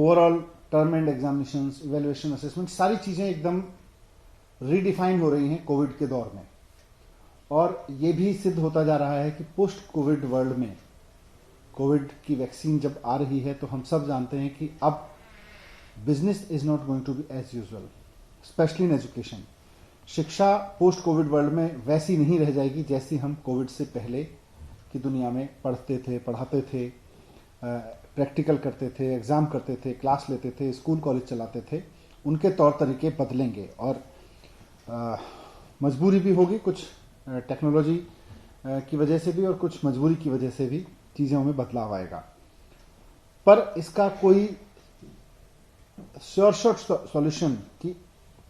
Overall term and examinations, evaluation, assessment, सारी चीजें एकदम रीडिफाइन हो रही हैं कोविड के दौर में। और ये भी सिद्ध होता जा रहा है कि पोस्ट कोविड वर्ल्ड में कोविड की वैक्सीन जब आ रही है तो हम सब जानते हैं कि अब business is not going to be as usual, specially in education. शिक्षा पोस्ट कोविड वर्ल्ड में वैसी नहीं रह जाएगी जैसी हम कोविड से पहले की दुनिया में पढ़ते थे, पढ़ाते थे, प्रैक्टिकल करते थे, एग्जाम करते थे, क्लास लेते थे, स्कूल कॉलेज चलाते थे। उनके तौर तरीके बदलेंगे और मजबूरी भी होगी, कुछ टेक्नोलॉजी की वजह से भी और कुछ मजबूरी की वजह से भी चीज़ों में बदलाव आएगा। पर इसका कोई श्योर शॉट सॉल्यूशन कि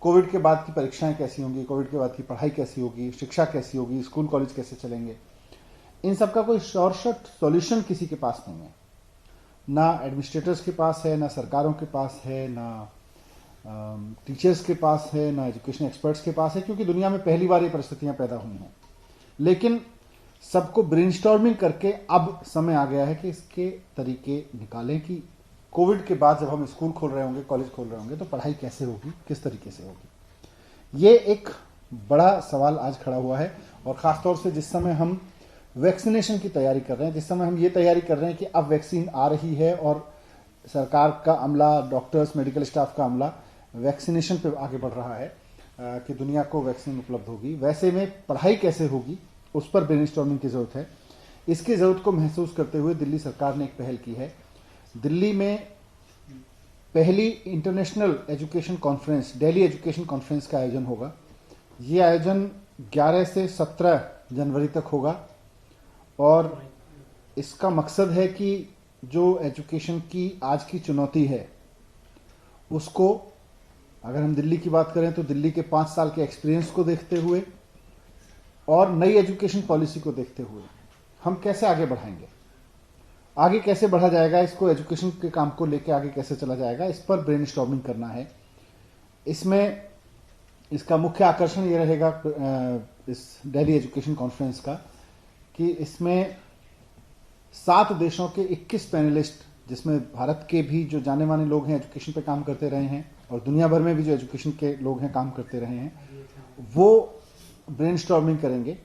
कोविड के बाद की परीक्षाएं कैसी होंगी, कोविड के बाद की पढ़ाई कैसी होगी, शिक्षा कैसी होगी, स्कूल कॉलेज कैसे चलेंगे, इन सब का कोई श्योर शॉट सॉल्यूशन किसी के पास नहीं है। ना एडमिनिस्ट्रेटर्स के पास है, ना सरकारों के पास है, ना टीचर्स के पास है, ना एजुकेशन एक्सपर्ट्स के पास है, क्योंकि दुनिया में पहली बार ये परिस्थितियां पैदा हुई हैं। लेकिन सबको ब्रेनस्टॉर्मिंग करके अब समय आ गया है कि इसके तरीके निकालें कि कोविड के बाद जब हम स्कूल खोल रहे होंगे, कॉलेज खोल रहे होंगे, तो पढ़ाई कैसे होगी, किस तरीके से होगी। ये एक बड़ा सवाल आज खड़ा हुआ है। और ख़ासतौर से जिस समय हम वैक्सीनेशन की तैयारी कर रहे हैं, जिस समय हम ये तैयारी कर रहे हैं कि अब वैक्सीन आ रही है और सरकार का अमला, डॉक्टर्स, मेडिकल स्टाफ का अमला वैक्सीनेशन पे आगे बढ़ रहा है कि दुनिया को वैक्सीन उपलब्ध होगी, वैसे में पढ़ाई कैसे होगी उस पर ब्रेनस्टॉर्मिंग की जरूरत है। इसकी जरूरत को महसूस करते हुए दिल्ली सरकार ने एक पहल की है। दिल्ली में पहली international education conference, Delhi education conference का आयोजन होगा। ये आयोजन 11 से 17 जनवरी तक होगा और इसका मकसद है कि जो एजुकेशन की आज की चुनौती है उसको, अगर हम दिल्ली की बात करें तो दिल्ली के 5 साल के एक्सपीरियंस को देखते हुए और नई एजुकेशन पॉलिसी को देखते हुए हम कैसे आगे बढ़ाएंगे, आगे कैसे बढ़ा जाएगा, इसको एजुकेशन के काम को लेकर आगे कैसे चला जाएगा, इस पर ब्रेनस्टॉर्मिंग करना है। इसमें इसका मुख्य आकर्षण ये रहेगा इस दिल्ली एजुकेशन कॉन्फ्रेंस का कि इसमें 7 देशों के 21 पैनलिस्ट, जिसमें भारत के भी जो जाने माने लोग हैं, एजुकेशन पे काम करते रहे हैं, और दुनिया भर में भी जो एजुकेशन के लोग हैं काम करते रहे हैं, वो ब्रेनस्टॉर्मिंग करेंगे